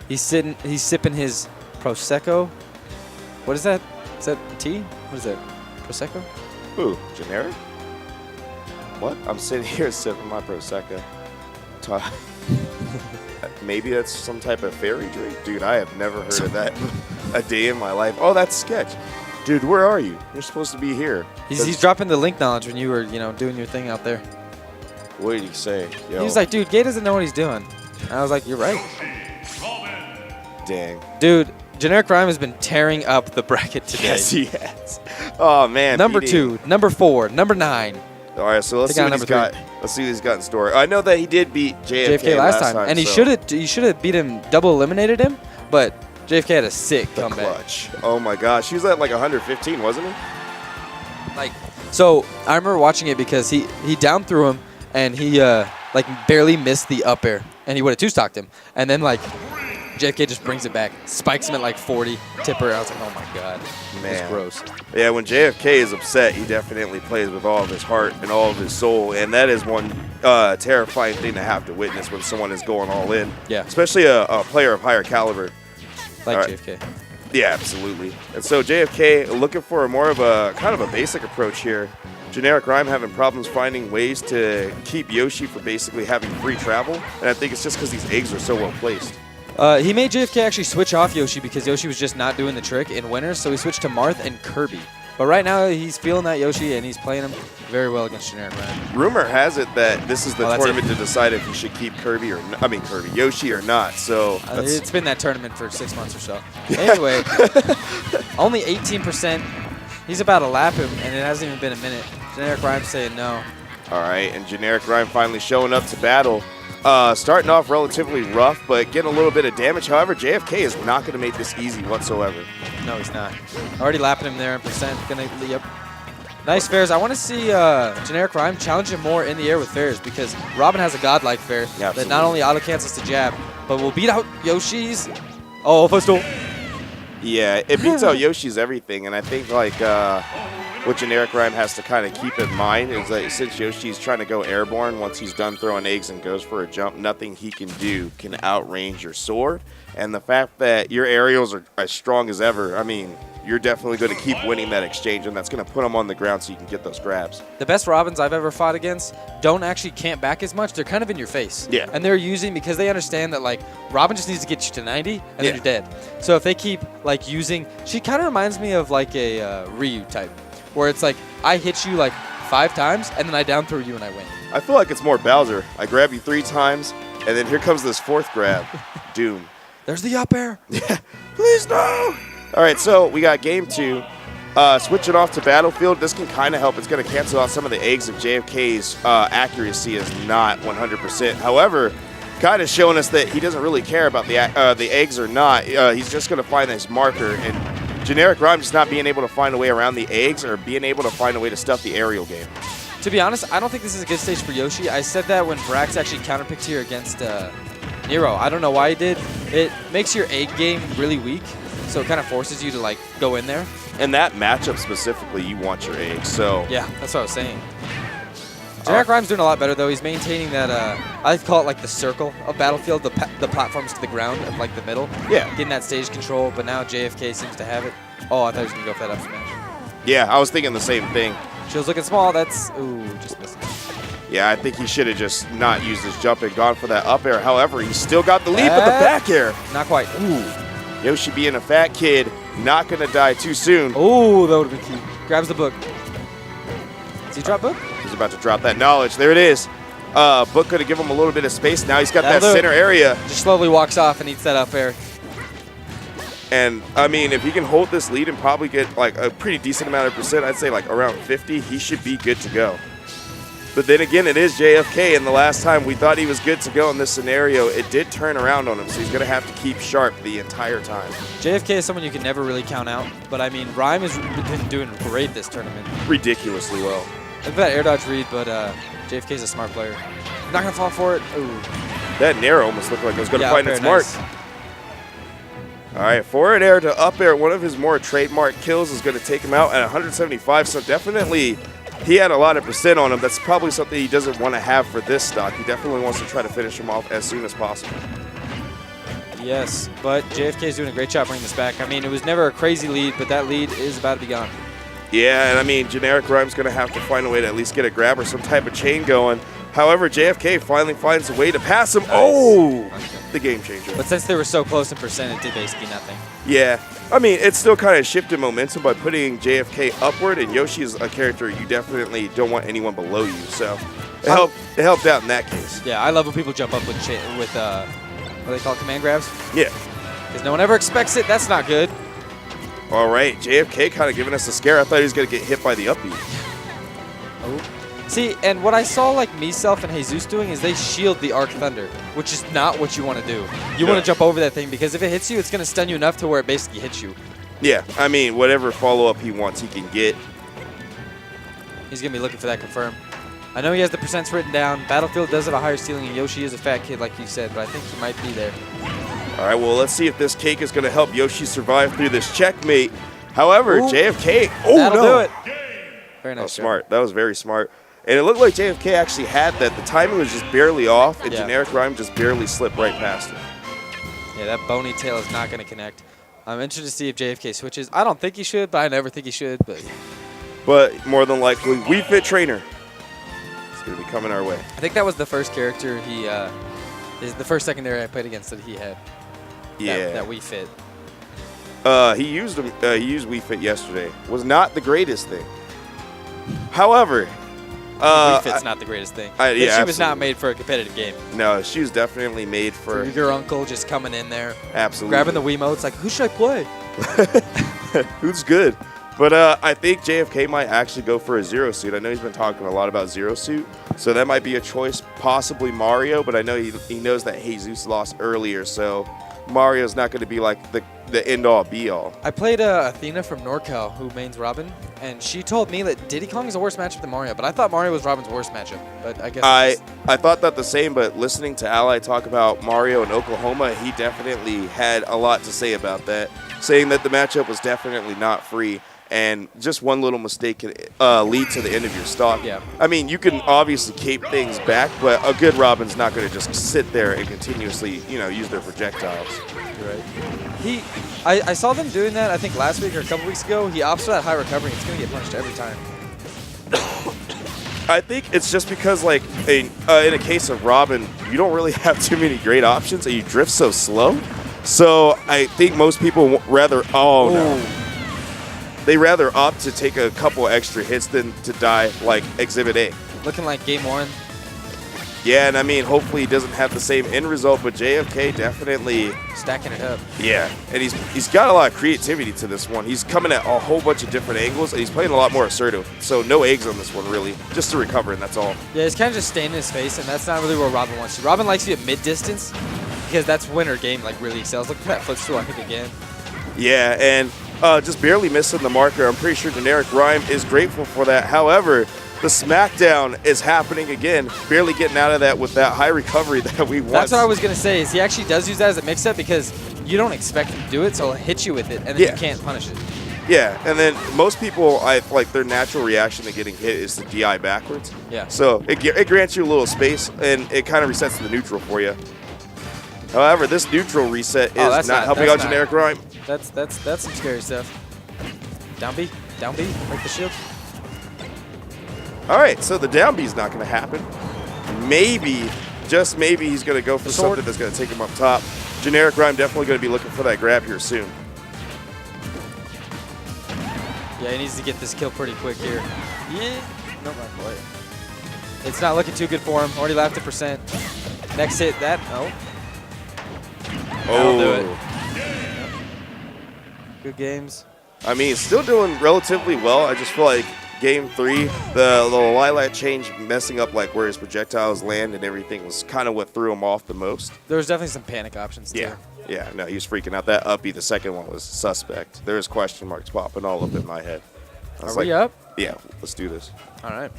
He's sipping his Prosecco. What is that? Is that tea? What is that? Prosecco? Ooh, generic? What? I'm sitting here sipping my Prosecco. Maybe that's some type of fairy drink? Dude, I have never heard of that a day in my life. Oh, that's Sketch. Dude, where are you? You're supposed to be here. He's dropping the link knowledge when you were, doing your thing out there. What did he say? Yo. He was like, dude, Gay doesn't know what he's doing. And I was like, you're right. Dang. Dude, GenericRhyme has been tearing up the bracket today. Yes, he has. Oh, man. Number 2, number 4, number 9. All right, so let's see what he's got. Let's see what he's got in store. I know that he did beat JFK last time. And he should have beat him, double eliminated him, but JFK had a sick comeback. Clutch. Oh, my gosh. He was at like 115, wasn't he? So I remember watching it because he down threw him, and he barely missed the up air, and he would have two-stocked him. And then JFK just brings it back, spikes him at 40, tipper. I was like, oh my god, man, it's gross. Yeah, when JFK is upset, he definitely plays with all of his heart and all of his soul, and that is one terrifying thing to have to witness when someone is going all in. Yeah, especially a player of higher caliber, like JFK. Yeah, absolutely. And so JFK looking for more of a kind of a basic approach here. GenericRhyme having problems finding ways to keep Yoshi from basically having free travel, and I think it's just because these eggs are so well placed. He made JFK actually switch off Yoshi because Yoshi was just not doing the trick in winners, so he switched to Marth and Kirby. But right now, he's feeling that Yoshi, and he's playing him very well against GenericRhyme. Rumor has it that this is the tournament to decide if he should keep Yoshi or not. So it's been that tournament for 6 months or so. Anyway, only 18%. He's about to lap him, and it hasn't even been a minute. GenericRhyme saying no. All right, and GenericRhyme finally showing up to battle. Starting off relatively rough, but getting a little bit of damage. However, JFK is not going to make this easy whatsoever. No, he's not. Already lapping him there in percent. Yep. Nice fairs. I want to see GenericRhyme challenge him more in the air with fairs because Robin has a godlike fair that not only auto-cancels the jab, but will beat out Yoshi's. Oh, pistol. Yeah, it beats out Yoshi's everything, and I think what GenericRhyme has to kind of keep in mind is that since Yoshi's trying to go airborne, once he's done throwing eggs and goes for a jump, nothing he can do can outrange your sword. And the fact that your aerials are as strong as ever, I mean, you're definitely going to keep winning that exchange, and that's going to put them on the ground so you can get those grabs. The best Robins I've ever fought against don't actually camp back as much. They're kind of in your face. Yeah. And they're using, because they understand that, Robin just needs to get you to 90, and then you're dead. So if they keep, using, she kind of reminds me of, a Ryu type, where it's I hit you, 5 times, and then I down throw you and I win. I feel like it's more Bowser. I grab you 3 times, and then here comes this 4th grab. Doom. There's the up air. Yeah. Please no. All right, so we got game 2. Switching off to Battlefield, this can kind of help. It's going to cancel out some of the eggs if JFK's accuracy is not 100%. However, kind of showing us that he doesn't really care about the eggs or not. He's just going to find this marker, and GenericRhyme just not being able to find a way around the eggs or being able to find a way to stuff the aerial game. To be honest, I don't think this is a good stage for Yoshi. I said that when Brax actually counterpicked here against Nero. I don't know why he did. It makes your egg game really weak, so it kind of forces you to go in there. And that matchup specifically, you want your eggs. So yeah, that's what I was saying. GenericRhyme's doing a lot better though. He's maintaining that. I call it the circle of Battlefield, the platforms to the ground of the middle. Yeah. Getting that stage control, but now JFK seems to have it. Oh, I thought he was gonna go for that up smash. Yeah, I was thinking the same thing. She was looking small. That's just missing. Yeah, I think he should have just not used his jump and gone for that up air. However, he still got the lead with the back air. Not quite. Ooh. Yoshi being a fat kid, not going to die too soon. Oh, that would have been key. Grabs the book. Does he drop book? He's about to drop that knowledge. There it is. Book could have given him a little bit of space. Now he's got that center area. Just slowly walks off and eats that up air. And, I mean, if he can hold this lead and probably get, a pretty decent amount of percent, I'd say, around 50, he should be good to go. But then again, it is JFK, and the last time we thought he was good to go in this scenario, it did turn around on him, so he's going to have to keep sharp the entire time. JFK is someone you can never really count out, but, I mean, Rhyme has been doing great this tournament. Ridiculously well. Look at that air dodge read, but JFK's a smart player. Not going to fall for it. Ooh. That nair almost looked like it was going to find its mark. Nice. All right, forward air to up air, one of his more trademark kills, is going to take him out at 175, so definitely he had a lot of percent on him. That's probably something he doesn't want to have for this stock. He definitely wants to try to finish him off as soon as possible. Yes, but JFK is doing a great job bringing this back. I mean, it was never a crazy lead, but that lead is about to be gone. Yeah, and I mean, GenericRhyme's going to have to find a way to at least get a grab or some type of chain going. However, JFK finally finds a way to pass him. Nice. Oh, the game changer. But since they were so close in percent, it did basically nothing. Yeah. I mean, it still kind of shifted momentum by putting JFK upward, and Yoshi is a character you definitely don't want anyone below you. So it helped out in that case. Yeah, I love when people jump up with what do they call it, command grabs? Yeah. Because no one ever expects it. That's not good. All right, JFK kind of giving us a scare. I thought he was going to get hit by the upbeat. Oh. See, and what I saw like myself and Jesus doing is they shield the Arc Thunder, which is not what you want to do. You want to jump over that thing because if it hits you, it's going to stun you enough to where it basically hits you. Yeah, I mean, whatever follow-up he wants, he can get. He's going to be looking for that confirm. I know he has the percents written down. Battlefield does have a higher ceiling, and Yoshi is a fat kid, like you said, but I think he might be there. All right, well, let's see if this cake is going to help Yoshi survive through this checkmate. However, JFK, that'll do it. Very nice. Smart. That was very smart. And it looked like JFK actually had that. The timing was just barely off, and GenericRhyme just barely slipped right past him. Yeah, that bony tail is not going to connect. I'm interested to see if JFK switches. I don't think he should, but I never think he should. But more than likely, Wii Fit Trainer is going to be coming our way. I think that was the first character is the first secondary I played against that he had. Yeah. That Wii Fit. He used Wii Fit yesterday. Was not the greatest thing. However, Wii Fit's not the greatest thing. She was not made for a competitive game. No, she was definitely made for your uncle just coming in there. Absolutely. Grabbing the Wiimotes, like, who should I play? Who's good? But I think JFK might actually go for a Zero Suit. I know he's been talking a lot about Zero Suit, so that might be a choice, possibly Mario, but I know he knows that Jesus lost earlier, so Mario's not going to be like the end-all, be-all. I played Athena from NorCal, who mains Robin, and she told me that Diddy Kong is a worse matchup than Mario, but I thought Mario was Robin's worst matchup. But I guess I thought that the same, but listening to Ally talk about Mario in Oklahoma, he definitely had a lot to say about that, saying that the matchup was definitely not free. And just one little mistake can lead to the end of your stock. Yeah. I mean, you can obviously cape things back, but a good Robin's not going to just sit there and continuously, use their projectiles. Right. I saw them doing that, I think, last week or a couple weeks ago. He opts for that high recovery. It's going to get punched every time. I think it's just because, like, in a case of Robin, you don't really have too many great options, and you drift so slow. So I think most people rather they rather opt to take a couple extra hits than to die like Exhibit A. Looking like game one. Yeah, and I mean, hopefully he doesn't have the same end result, but JFK definitely stacking it up. Yeah, and he's got a lot of creativity to this one. He's coming at a whole bunch of different angles, and he's playing a lot more assertive. So no eggs on this one, really, just to recover, and that's all. Yeah, he's kind of just staying in his face, and that's not really where Robin wants you. Robin likes you at mid-distance because that's when her game like really excels. Look at that footstool, I think, again. Yeah, and just barely missing the marker. I'm pretty sure GenericRhyme is grateful for that. However, the smackdown is happening again, barely getting out of that with that high recovery that we want. That's what I was going to say, is he actually does use that as a mix-up because you don't expect him to do it, so he'll hit you with it, and then you can't punish it. Yeah, and then most people, like their natural reaction to getting hit is to DI backwards. Yeah. So it grants you a little space, and it kind of resets the neutral for you. However, this neutral reset is not helping out GenericRhyme. That's some scary stuff. Down B, break the shield. All right, so the down B is not going to happen. Maybe, just maybe, he's going to go for something that's going to take him up top. GenericRhyme definitely going to be looking for that grab here soon. Yeah, he needs to get this kill pretty quick here. Yeah, no, not quite. It's not looking too good for him. Already laughed at percent. Next hit, that, no. That'll do it. Good games. I mean, still doing relatively well. I just feel like Game 3, the little lilac change messing up like where his projectiles land and everything was kind of what threw him off the most. There was definitely some panic options too. Yeah, no, he was freaking out. That uppy, the second one, was suspect. There was question marks popping all up in my head. Are we up? Yeah, let's do this. All right.